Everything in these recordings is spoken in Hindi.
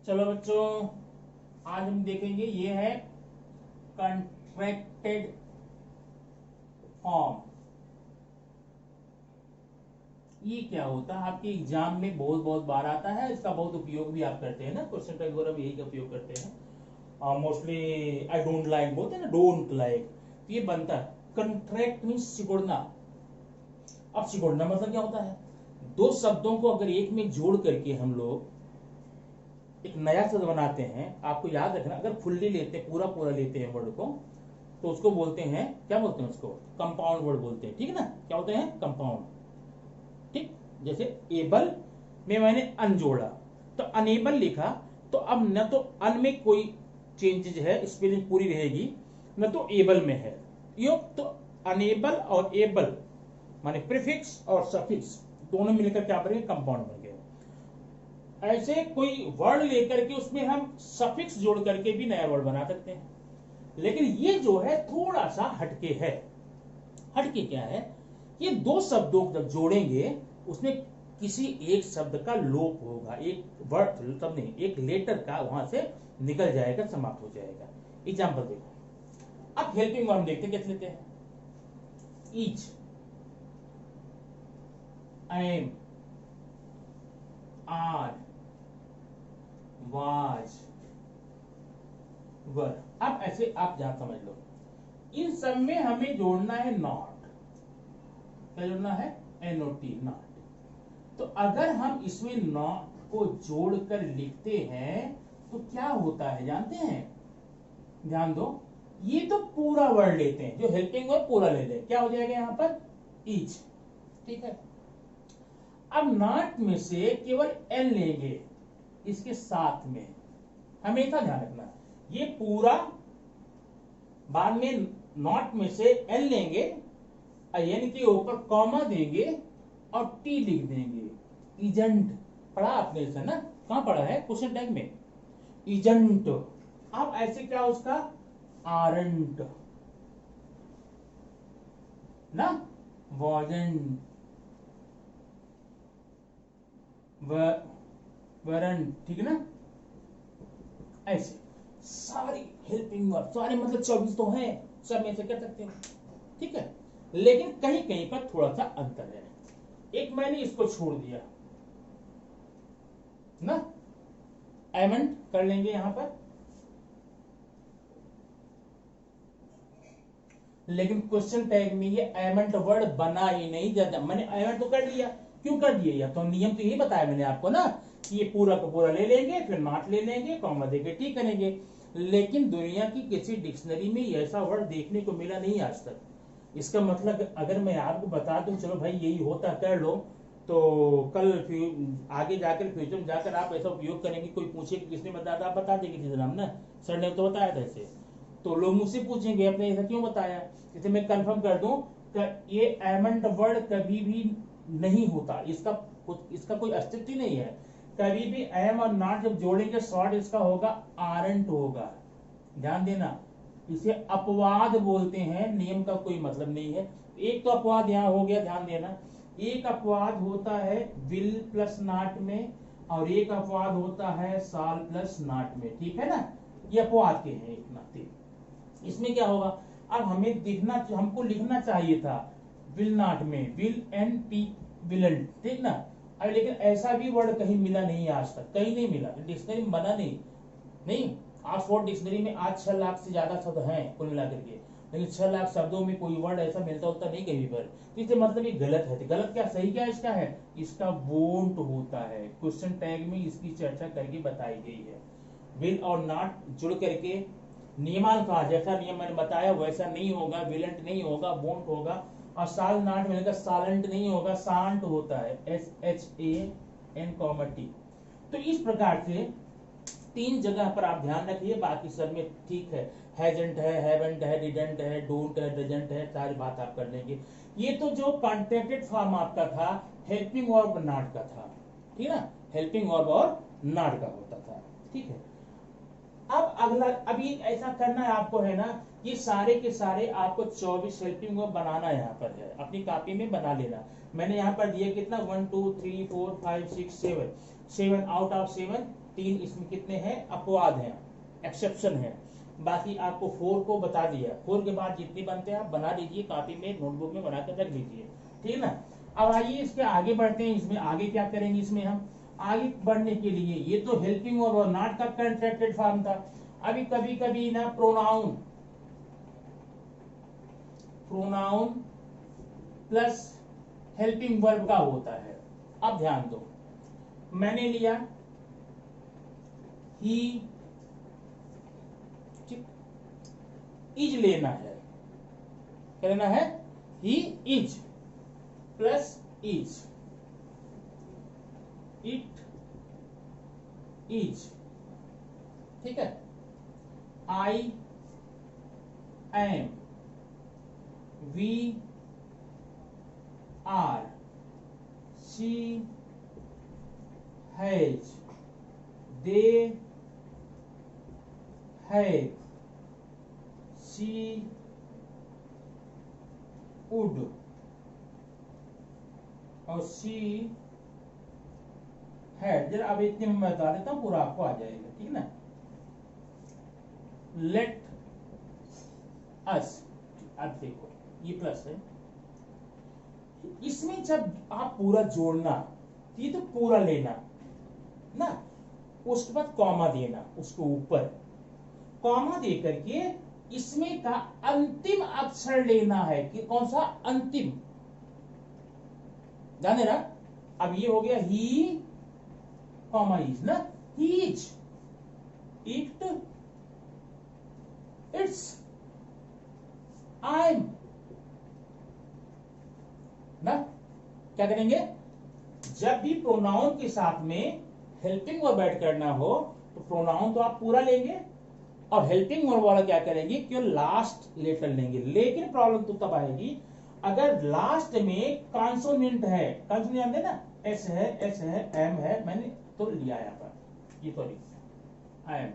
चलो बच्चों, आज हम देखेंगे ये है कॉन्ट्रैक्टेड फॉर्म। ये क्या होता है, आपके एग्जाम में बहुत बहुत बार आता है, इसका बहुत उपयोग भी आप करते हैं ना, क्वेश्चन टाइप वगैरह में यही का उपयोग करते हैं। मोस्टली आई डोंट लाइक बोलते हैं ना, डोंट लाइक, तो ये बनता है कंट्रैक्ट मीन्स सिकुड़ना। अब सिकुड़ना मतलब क्या होता है, दो शब्दों को अगर एक में जोड़ करके हम लोग एक नया शब्द बनाते हैं। आपको याद रखना, अगर फुल्ली लेते हैं, पूरा पूरा लेते हैं वर्ड को, तो उसको बोलते हैं, क्या बोलते हैं उसको, कंपाउंड वर्ड बोलते हैं। ठीक है ना, क्या होते हैं, कंपाउंड। ठीक, जैसे एबल में मैंने अन जोड़ा तो अनेबल लिखा, तो अब न तो अन में कोई चेंजेज है, स्पेलिंग पूरी रहेगी, न तो एबल में है। यो तो अनेबल और एबल माने प्रीफिक्स और सफिक्स दोनों मिलकर क्या बनेंगे, कंपाउंड बन गए। ऐसे कोई वर्ड लेकर के उसमें हम सफिक्स जोड़ करके भी नया वर्ड बना सकते हैं। लेकिन ये जो है थोड़ा सा हटके है। हटके क्या है, ये दो शब्दों को जब जोड़ेंगे उसमें किसी एक शब्द का लोप होगा, एक वर्ड तब नहीं, एक लेटर का वहां से निकल जाएगा, समाप्त हो जाएगा। एग्जाम्पल देखो, अब हेल्पिंग वर्ब देखते हैं, कैसे लेते हैं। ईच, एम, आर, वाज, वर। अब ऐसे आप जहां समझ लो, इन सब में हमें जोड़ना है नॉट। क्या जोड़ना है, एनओटी, नॉट। तो अगर हम इसमें नॉट को जोड़कर लिखते हैं तो क्या होता है जानते हैं, ध्यान दो। ये तो पूरा वर्ड लेते हैं, जो हेल्पिंग वर्ब पूरा ले लें, क्या हो जाएगा यहां पर, ईच। ठीक है, अब नॉट में से केवल एल लेंगे इसके साथ में, हमेशा ध्यान रखना। ये पूरा, बाद में नॉट में से एल लेंगे, एन के ऊपर कॉमा देंगे और टी लिख देंगे। इजेंट पढ़ा आपने इसे ना, कहां पढ़ा है, क्वेश्चन टैग में, इजेंट। अब ऐसे क्या उसका, आरंट ना, वॉजेंट, वरंट। ठीक है ना, ऐसे सारी हेल्पिंग वर्ब, सारे मतलब 24 तो हैं, सब में से कर सकते हैं। ठीक है, लेकिन कहीं कहीं पर थोड़ा सा अंतर है। एक मैंने इसको छोड़ दिया ना, एमेंट कर लेंगे यहां पर, लेकिन क्वेश्चन टैग में ये एमेंट वर्ड बना ही नहीं जाता। मैंने एमेंट तो कर लिया, क्यों कर दिया, या तो नियम तो यही बताया मैंने आपको ना, कि ये पूरा का पूरा ले लेंगे, फिर नॉट ले लेंगे, कॉमा देके ठीक करेंगे। लेकिन दुनिया की किसी डिक्शनरी में ऐसा वर्ड देखने को मिला नहीं आज तक। इसका मतलब अगर मैं आपको बता दूं, चलो भाई यही होता, कर लो, तो कल आगे जाकर फ्यूचर में जाकर आप ऐसा उपयोग करेंगे, कोई पूछे कि किसने बताया था, आप बता देंगे किसी नाम ना, सर ने तो बताया था ऐसे, तो लोग मुझसे पूछेंगे आपने ऐसा क्यों बताया। जैसे मैं कंफर्म कर दूं कि ये एमंड वर्ड कभी भी नहीं होता, इसका कोई अस्तित्व ही नहीं है। कभी भी एम और नॉट जब जोड़ेंगे, शॉर्ट इसका होगा आरंट होगा। ध्यान देना, इसे अपवाद बोलते हैं, नियम का कोई मतलब नहीं है। एक तो अपवाद यहां हो गया, ध्यान देना। एक अपवाद होता है विल प्लस नॉट में, और एक अपवाद होता है साल प्लस नॉट में। ठीक है ना, ये अपवाद के हैं एक नाते। इसमें क्या होगा, अब हमें दिखना, हमको लिखना चाहिए था विल नॉट में, विल एन टी, विलन, ठीक ना। अब लेकिन ऐसा भी वर्ड कहीं मिला नहीं, आज तक कहीं नहीं मिला, डिक्शनरी में बना नहीं। नहीं, ऑक्सफोर्ड डिक्शनरी में आज 6 लाख से ज्यादा शब्द हैं कुल मिलाकर के, लेकिन 6 लाख शब्दों में कोई वर्ड ऐसा मिलता होता नहीं कहीं पर। तो इससे मतलब ये गलत है। गलत क्या, सही क्या इसका है, इसका वोंट होता है। क्वेश्चन टैग में इसकी चर्चा करके बताई गई है। विल और नॉट जुड़ करके नियमानुसार, जैसा नियम मैंने बताया वैसा नहीं होगा, विलेंट नहीं होगा, वोंट होगा। और साल नाट मिलेगा, सालेंट नहीं होगा, सांट होता है, SHAN, तो इस प्रकार से 3 जगह पर आप ध्यान रखिए, बाकी सब में ठीक है। हैजेंट है, हैवेंट है, डिडेंट है, डोंट है, डजंट है, सारी बात आप कर लेंगे। ये तो जो कॉन्ट्रैक्टेड फॉर्म आपका था, हेल्पिंग वर्ब नॉट का था। ठीक है ना, हेल्पिंग वर्ब और नॉट का होता था। ठीक है, अब अगला, अभी ऐसा करना है आपको, है ना, ये सारे के सारे आपको 24 हेल्पिंग वर्ब बनाना यहाँ पर है, अपनी कॉपी में बना लेना। मैंने यहाँ पर दिया कितना, 1 2 3 4 5 6 7, 7 आउट ऑफ 7 3 इसमें कितने हैं, अपवाद हैं, एक्सेप्शन है। बाकी आपको 4 को बता दिया, 4 के बाद जितने बनते हैं आप बना लीजिए, कॉपी में नोटबुक में बना कर रख लीजिए, ठीक है ना। अब आइए इसके आगे बढ़ते हैं। इसमें आगे क्या करेंगे, इसमें हम आगे बढ़ने के लिए, ये तो हेल्पिंग और नॉट का कंट्रैक्टेड फॉर्म था। अभी कभी कभी ना प्रोनाउन प्लस हेल्पिंग वर्ब का होता है। अब ध्यान दो, मैंने लिया ही, इज लेना है, क्या लेना है, he is plus is, it is, ठीक है। I am, we are, she has, they have, she would or she had. जरा अब इतने में मैं बता देता हूं, पूरा आपको आ जाएगा, ठीक है ना। लेट अस, अब देखो ये प्लस है, इसमें जब आप पूरा जोड़ना, ये तो पूरा लेना ना, उसके बाद कॉमा देना, उसको ऊपर कॉमा दे करके इसमें का अंतिम अक्षर लेना है, कि कौन सा, अंतिम, जाने ना। अब ये हो गया ही कॉमा इज ना, he's, it, it's, I am ना। क्या करेंगे, जब भी प्रोनाउन के साथ में हेल्पिंग वर्ब ऐड करना हो तो प्रोनाउन तो आप पूरा लेंगे, और हेल्पिंग वर्ब वाला क्या करेंगे, केवल लास्ट लेटर लेंगे। लेकिन प्रॉब्लम तो तब आएगी अगर लास्ट में कॉन्सोनेंट है, कॉन्सोनेंट है ना, एस है, एम है, मैंने तो लिया यहाँ पर, ये सॉरी आई एम,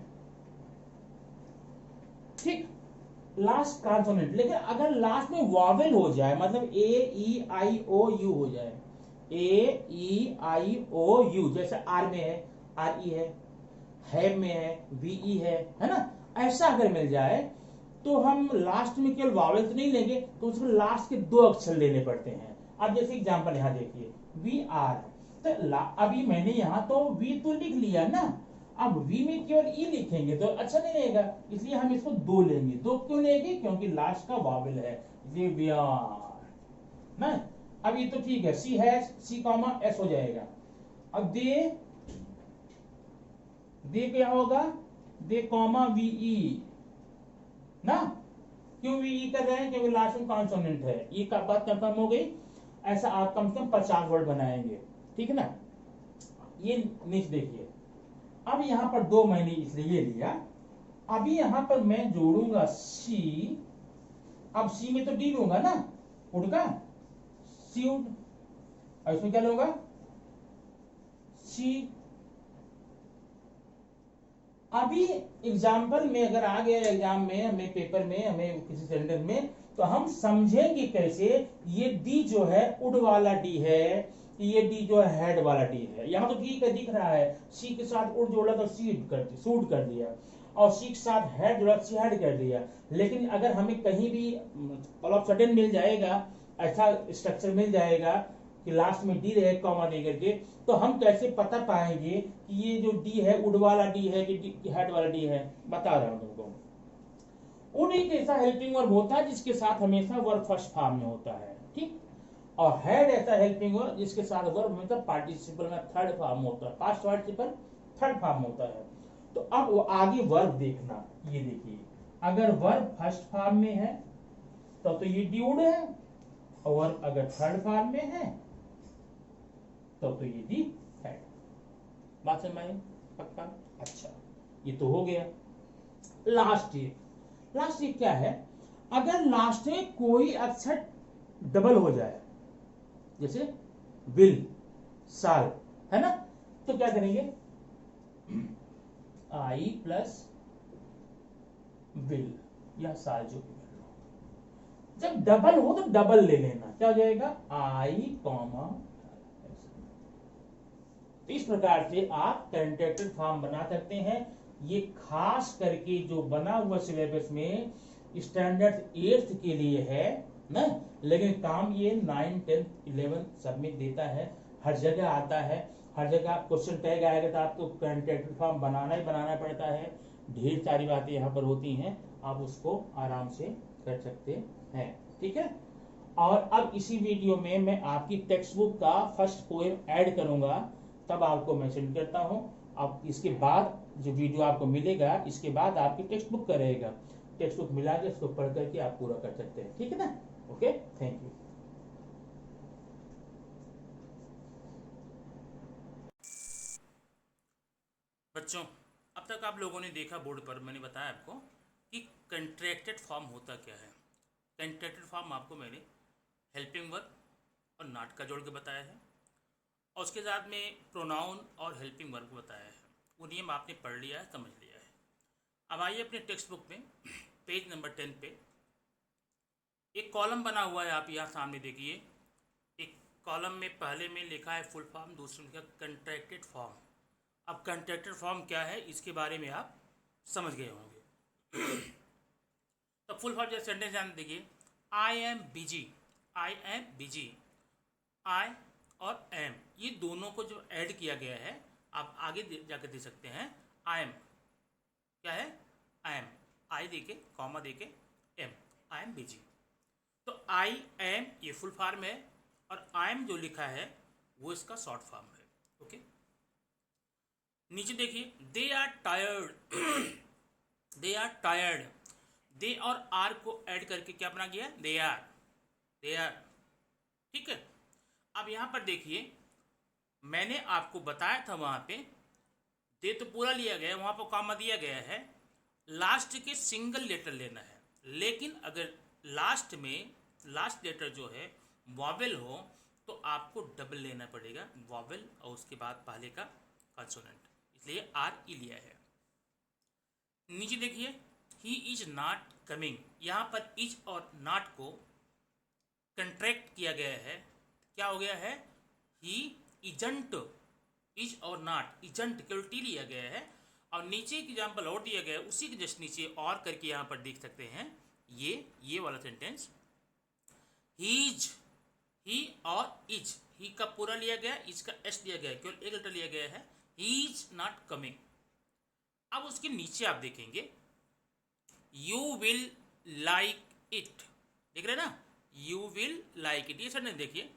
ठीक, लास्ट कॉन्सोनेंट। लेकिन अगर लास्ट में वॉवेल हो जाए, मतलब ए ई आई ओ यू हो जाए, ए ई आई ओ यू, जैसे आर में है आर ई है में है वी है ना, ऐसा अगर मिल जाए तो हम लास्ट में केवल वावेल तो नहीं लेंगे, तो उसमें लास्ट के 2 अक्षर लेने पड़ते हैं। अब जैसे एग्जांपल यहां देखिए, वी आर, तो अभी मैंने यहां तो वी तो लिख लिया ना, अब वी में केवल ई लिखेंगे तो अच्छा नहीं रहेगा, इसलिए हम इसको 2 लेंगे। 2 क्यों लेंगे, क्योंकि लास्ट का वावेल है, इसलिए वी आर ना। अब ये तो ठीक है, सी हैज, सी कॉमा एस हो जाएगा। अब दे क्या होगा, दे कॉमा वीई ना। क्यों वीई कर रहे हैं, क्योंकि लास्ट में कॉन्सोनेंट है। ये का बात कंफर्म हो गई। ऐसा आप कम से कम 50 वर्ड बनाएंगे, ठीक है ना। ये नीचे देखिए, अब यहां पर 2 मैंने इसलिए लिया। अभी यहां पर मैं जोड़ूंगा सी, अब सी में तो डी लूंगा ना, उड का, सी उड, और इसमें क्या लूंगा, सी। अभी एग्जाम्पल में अगर आ गया एग्जाम में, हमें पेपर में, हमें किसी सेंटर में, तो हम समझेंगे कैसे, ये डी जो है उड वाला डी है, ये डी जो है हेड वाला डी है। यहां तो ठीक है, दिख रहा है, सी के साथ उड जोड़ा तो सूट कर दिया, और सी के साथ हेड जोड़ा, सी हेड कर दिया। लेकिन अगर हमें कहीं भी ऑल ऑफ सडन मिल जाएगा, ऐसा स्ट्रक्चर मिल जाएगा कि लास्ट में डी रहे कॉमा दे करके, तो हम कैसे पता पाएंगे कि ये जो डी है उड वाला डी है कि हेड वाला डी है। बता रहा हूं तुमको। उड एक ऐसा हेल्पिंग वर्ब होता है जिसके साथ हमेशा वर्ब फर्स्ट फॉर्म में होता है, ठीक। और हेड ऐसा हेल्पिंग वर्ब जिसके साथ वर्ब हमेशा पार्टिसिपल में थर्ड फॉर्म होता है, पास्ट पार्टिसिपल थर्ड फॉर्म होता है। तो अब वो आगे वर्ब देखना, ये देखिए, अगर वर्ब फर्स्ट फॉर्म में है तो ये डी उड है, और अगर थर्ड फॉर्म में है तो ये डी हेड। बात समझ में पक्का, अच्छा, ये तो हो गया। लास्ट एक क्या है, अगर लास्ट में कोई अक्षर डबल हो जाए, जैसे विल, साल, है ना, तो क्या करेंगे, आई प्लस विल या साल, जो जब डबल हो तो डबल ले लेना, क्या हो जाएगा, आई कॉमा, तो इस प्रकार से आप कंट्रैक्टेड फॉर्म बना सकते हैं। ये खास करके जो बना हुआ सिलेबस में स्टैंडर्ड 8th के लिए है ना, लेकिन काम ये 9, 10, 11 सब में देता है, हर जगह आता है। हर जगह आप क्वेश्चन टैग आएगा तो आपको कंट्रैक्टेड फॉर्म बनाना ही बनाना पड़ता है। ढेर सारी बातें यहाँ पर होती हैं, आप उसको आराम से कर सकते हैं। ठीक है। और अब इसी वीडियो में मैं आपकी टेक्स्ट बुक का फर्स्ट पोएम ऐड करूंगा, तब आपको मैं सेंड करता हूं। अब इसके बाद जो वीडियो आपको मिलेगा, इसके बाद आपकी टेक्स्ट बुक का रहेगा। टेक्स्ट बुक मिला के इसको पढ़ करके आप पूरा कर सकते हैं। ठीक है ना। Okay, thank you. बच्चों, अब तक आप लोगों ने देखा, बोर्ड पर मैंने बताया आपको कि कंट्रैक्टेड फॉर्म होता क्या है। कंट्रैक्टेड फॉर्म आपको मैंने हेल्पिंग वर्ब और नॉट का जोड़ के बताया है, और उसके साथ में प्रोनाउन और हेल्पिंग वर्ब को बताया है। वो नियम आपने पढ़ लिया है, समझ लिया है। अब आइए अपने टेक्स्ट बुक में पेज नंबर 10 पे एक कॉलम बना हुआ है, आप यहाँ सामने देखिए। एक कॉलम में पहले में लिखा है फुल फॉर्म, दूसरे में लिखा कंट्रैक्टेड फॉर्म। अब कंट्रैक्टेड फॉर्म क्या है, इसके बारे में आप समझ गए होंगे। तो फुल फॉर्म जैसे सेंटेंस ध्यान देखिए, I am busy, I am busy, I और एम ये दोनों को जो ऐड किया गया है, आप आगे जाकर दे सकते हैं। आई एम क्या है, आई एम, आई देके कॉमा देके एम, आई एम बिजी। तो आई एम ये फुल फॉर्म है, और आई एम जो लिखा है वो इसका शॉर्ट फॉर्म है। ओके, नीचे देखिए, they are tired, they are tired, they और आर को ऐड करके क्या बना गया, दे आर, दे आर। ठीक है। अब यहां पर देखिए, मैंने आपको बताया था वहां पे दे तो पूरा लिया गया है, वहां पर कॉमा दिया गया है, लास्ट के सिंगल लेटर लेना है। लेकिन अगर लास्ट में लास्ट लेटर जो है वॉवेल हो तो आपको डबल लेना पड़ेगा, वॉवेल और उसके बाद पहले का कंसोनेंट, इसलिए आर ई लिया है। नीचे देखिए, ही इज नॉट कमिंग, यहाँ पर इज और नॉट को कंट्रैक्ट किया गया है। क्या हो गया है, ही इजंट, इज और नॉट, इजंट केवल टी लिया गया है। और नीचे एक एग्जाम्पल और दिया गया है, उसी के जस्ट नीचे और करके यहाँ पर देख सकते हैं, ये वाला सेंटेंस, हीज, ही और इज, ही का पूरा लिया गया, इज का एस दिया गया, केवल एक लेटर लिया गया है, ही इज नॉट कमिंग। अब उसके नीचे आप देखेंगे, यू विल लाइक इट, देख रहे हैं ना, यू विल लाइक इट, ये सेंटेंस देखिए।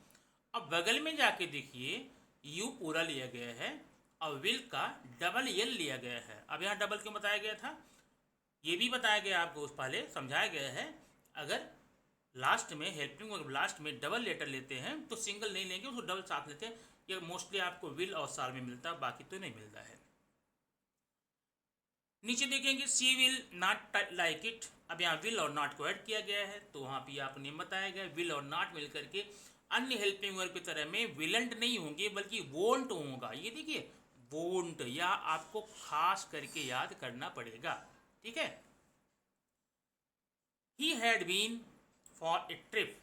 अब बगल में जाके देखिए, यू पूरा लिया गया है और विल का डबल एल लिया गया है। अब यहाँ डबल क्यों बताया गया था, ये भी बताया गया आपको, उस पहले समझाया गया है। अगर लास्ट में हेल्पिंग वर्ब लास्ट में डबल लेटर लेते हैं तो सिंगल नहीं लेंगे, उसको डबल साथ लेते हैं। ये मोस्टली आपको विल और साल में मिलता है, बाकी तो नहीं मिलता है। नीचे देखेंगे, सी विल नॉट लाइक इट, अब यहाँ विल और नॉट को ऐड किया गया है, तो वहाँ पे आपको नियम बताया गया, विल और नॉट मिल करके अन्य हेल्पिंग वर्ब की तरह में विलेंट नहीं होंगे बल्कि वोंट होगा। ये देखिए वोंट, या आपको खास करके याद करना पड़ेगा। ठीक है। He had been for a trip,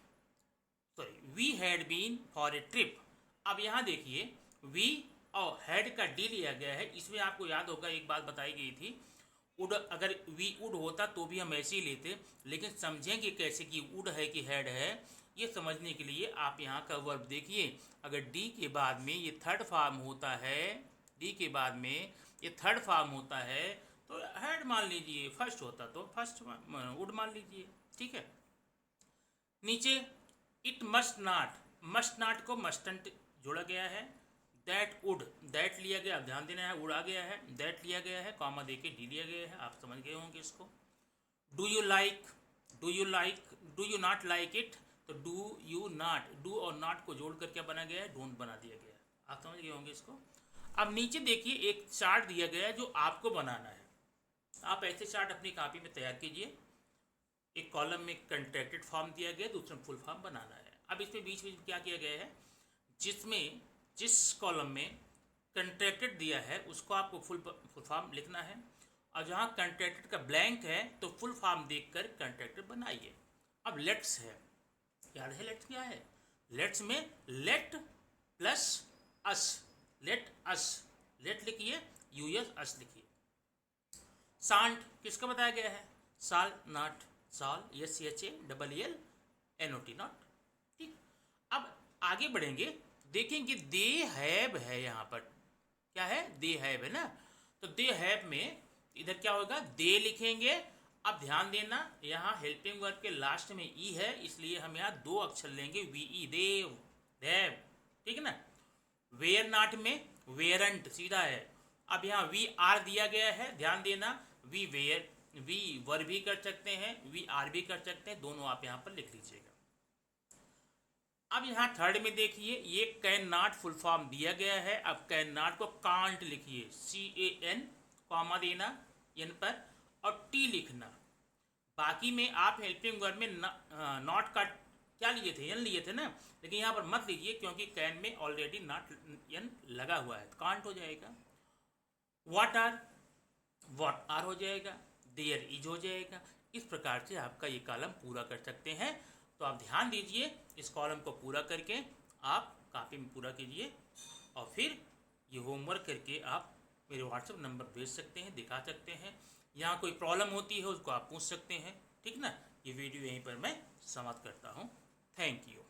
sorry we had been for a trip. अब यहाँ देखिए, वी और हैड का डी लिया गया है। इसमें आपको याद होगा एक बात बताई गई थी, उड, अगर वी उड होता तो भी हम ऐसे ही लेते, लेकिन समझेंगे कैसे कि उड है कि हैड है, ये समझने के लिए आप यहाँ का वर्ब देखिए। अगर डी के बाद में ये थर्ड फॉर्म होता है, डी के बाद में ये थर्ड फॉर्म होता है तो हैड मान लीजिए, फर्स्ट होता तो फर्स्ट उड मान लीजिए। ठीक है। नीचे, इट मस्ट नॉट को मस्टंट जोड़ा गया है, दैट उड, दैट लिया गया, ध्यान देना है, उड़ आ गया है, दैट लिया गया है, कॉमा देके डी लिया गया है, आप समझ गए होंगे इसको। Do you like, do you like, do you not like it, तो डू यू नॉट, डू और नॉट को जोड़ कर क्या बना गया है, डोंट बना दिया गया है, आप समझ गए होंगे इसको। अब नीचे देखिए, एक चार्ट दिया गया है जो आपको बनाना है। आप ऐसे चार्ट अपनी कॉपी में तैयार कीजिए। एक कॉलम में कंट्रैक्टेड फॉर्म दिया गया, दूसरे में फुल फॉर्म बनाना है। अब इसमें बीच में क्या किया गया है, जिसमें जिस कॉलम में कंट्रैक्टेड दिया है उसको आपको फुल फॉर्म लिखना है, और जहाँ कंट्रैक्टेड का ब्लैंक है तो फुल फॉर्म देखकर कंट्रैक्टेड बनाइए। अब लेट्स है, याद है लेट्स क्या है, लेट्स में लेट प्लस अस, लेट अस, लेट लिखिए, यूएस अस लिखिए। सांट किसका बताया गया है? साल नॉट, साल SCHALL नॉट। ठीक, अब आगे बढ़ेंगे, देखेंगे दे हैव है यहाँ पर, क्या है? दे हैव है ना, तो दे हैव में इधर क्या होगा? दे लिखेंगे। अब ध्यान देना, यहाँ हेल्पिंग वर्ब के लास्ट में ई है, इसलिए हम यहाँ दो अक्षर लेंगे, वी देव, देव, ठीक है ना। वेयर नॉट में वेयरंट सीधा है। अब यहाँ वी आर दिया गया है, ध्यान देना, वी वेयर, वी वर भी कर सकते हैं, वी आर भी कर सकते हैं, दोनों आप यहाँ पर लिख लीजिएगा। अब यहाँ थर्ड में देखिए, ये कैन नॉट फुल फॉर्म दिया गया है। अब कैन नॉट को कांट लिखिए, CAN, कॉमा देना एन पर और टी लिखना। बाकी में आप हेल्पिंग वर्ब में नॉट का क्या लिए थे? एन लिए थे ना, लेकिन यहाँ पर मत लीजिए क्योंकि कैन में ऑलरेडी नॉट एन लगा हुआ है, कांट हो जाएगा। व्हाट आर हो जाएगा, देयर इज हो जाएगा। इस प्रकार से आपका ये कॉलम पूरा कर सकते हैं। तो आप ध्यान दीजिए, इस कॉलम को पूरा करके आप कॉपी में पूरा कीजिए और फिर ये होमवर्क करके आप मेरे व्हाट्सएप नंबर भेज सकते हैं, दिखा सकते हैं। यहाँ कोई प्रॉब्लम होती है उसको आप पूछ सकते हैं, ठीक ना। ये वीडियो यहीं पर मैं समाप्त करता हूँ। Thank you.